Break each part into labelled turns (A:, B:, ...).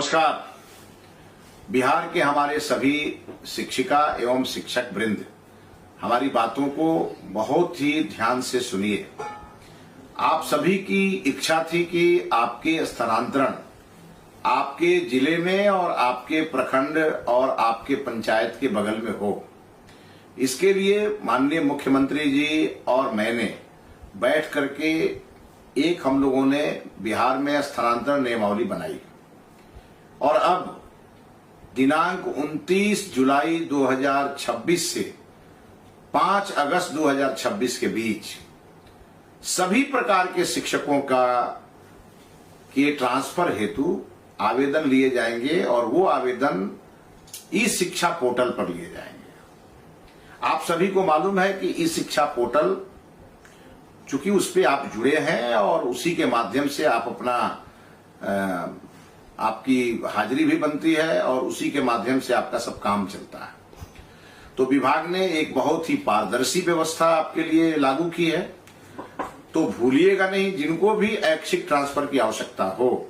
A: नमस्कार। बिहार के हमारे सभी शिक्षिका एवं शिक्षक वृंद हमारी बातों को बहुत ही ध्यान से सुनिए। आप सभी की इच्छा थी कि आपके स्थानांतरण आपके जिले में और आपके प्रखंड और आपके पंचायत के बगल में हो। इसके लिए माननीय मुख्यमंत्री जी और मैंने बैठ करके हम लोगों ने बिहार में स्थानांतरण नियमावली बनाई और अब दिनांक 29 जुलाई 2026 से 5 अगस्त 2026 के बीच सभी प्रकार के शिक्षकों के ट्रांसफर हेतु आवेदन लिए जाएंगे और वो आवेदन ई शिक्षा पोर्टल पर लिए जाएंगे। आप सभी को मालूम है कि ई शिक्षा पोर्टल चूंकि उस पर आप जुड़े हैं और उसी के माध्यम से आप अपना आपकी हाजिरी भी बनती है और उसी के माध्यम से आपका सब काम चलता है। तो विभाग ने एक बहुत ही पारदर्शी व्यवस्था आपके लिए लागू की है। तो भूलिएगा नहीं, जिनको भी ऐच्छिक ट्रांसफर की आवश्यकता हो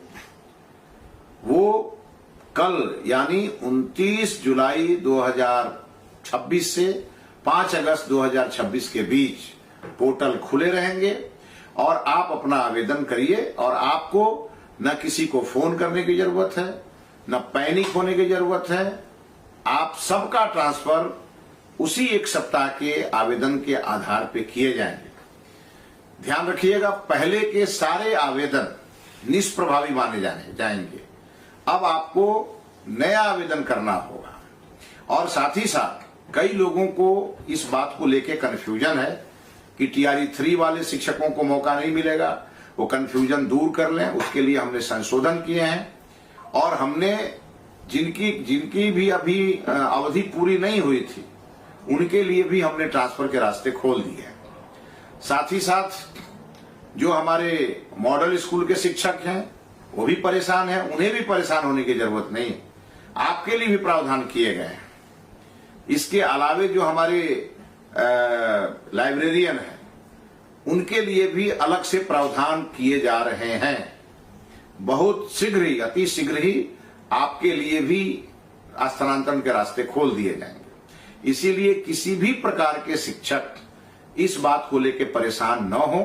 A: वो कल यानी 29 जुलाई 2026 से 5 अगस्त 2026 के बीच पोर्टल खुले रहेंगे और आप अपना आवेदन करिए। और आपको न किसी को फोन करने की जरूरत है, न पैनिक होने की जरूरत है। आप सबका ट्रांसफर उसी एक सप्ताह के आवेदन के आधार पर किए जाएंगे। ध्यान रखिएगा, पहले के सारे आवेदन निष्प्रभावी माने जाएंगे। अब आपको नया आवेदन करना होगा। और साथ ही साथ कई लोगों को इस बात को लेकर कंफ्यूजन है कि टीआरई 3 वाले शिक्षकों को मौका नहीं मिलेगा। वो कंफ्यूजन दूर कर लें, उसके लिए हमने संशोधन किए हैं और हमने जिनकी भी अभी अवधि पूरी नहीं हुई थी उनके लिए भी हमने ट्रांसफर के रास्ते खोल दिए हैं। साथ ही साथ जो हमारे मॉडल स्कूल के शिक्षक हैं वो भी परेशान हैं, उन्हें भी परेशान होने की जरूरत नहीं, आपके लिए भी प्रावधान किए गए हैं। इसके अलावे जो हमारे लाइब्रेरियन हैं उनके लिए भी अलग से प्रावधान किए जा रहे हैं। बहुत शीघ्र ही, अति शीघ्र ही आपके लिए भी स्थानांतरण के रास्ते खोल दिए जाएंगे। इसीलिए किसी भी प्रकार के शिक्षक इस बात को लेकर परेशान न हो।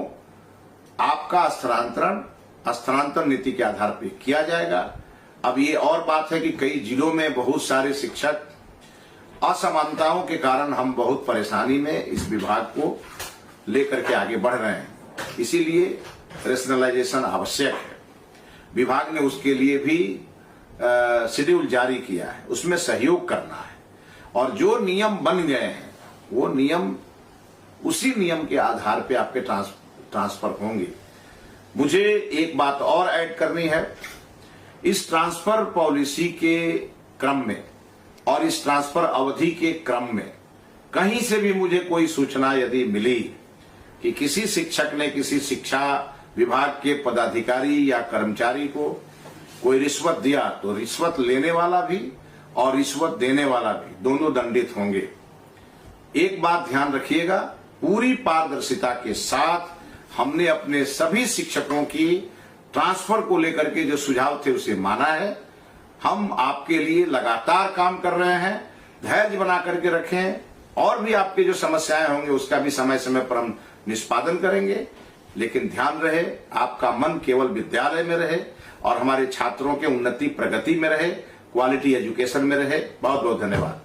A: आपका स्थानांतरण नीति के आधार पर किया जाएगा। अब ये और बात है कि कई जिलों में बहुत सारे शिक्षक असमानताओं के कारण हम बहुत परेशानी में इस विभाग को लेकर के आगे बढ़ रहे हैं। इसीलिए रेशनलाइजेशन आवश्यक है। विभाग ने उसके लिए भी शेड्यूल जारी किया है, उसमें सहयोग करना है और जो नियम बन गए हैं वो नियम उसी नियम के आधार पे आपके ट्रांसफर होंगे। मुझे एक बात और ऐड करनी है। इस ट्रांसफर पॉलिसी के क्रम में और इस ट्रांसफर अवधि के क्रम में कहीं से भी मुझे कोई सूचना यदि मिली कि किसी शिक्षक ने किसी शिक्षा विभाग के पदाधिकारी या कर्मचारी को कोई रिश्वत दिया तो रिश्वत लेने वाला भी और रिश्वत देने वाला भी दोनों दंडित होंगे। एक बात ध्यान रखिएगा, पूरी पारदर्शिता के साथ हमने अपने सभी शिक्षकों की ट्रांसफर को लेकर के जो सुझाव थे उसे माना है। हम आपके लिए लगातार काम कर रहे हैं। धैर्य बना करके रखें और भी आपके जो समस्याएं होंगे उसका भी समय समय पर हम निष्पादन करेंगे। लेकिन ध्यान रहे, आपका मन केवल विद्यालय में रहे और हमारे छात्रों के उन्नति प्रगति में रहे, क्वालिटी एजुकेशन में रहे। बहुत बहुत धन्यवाद।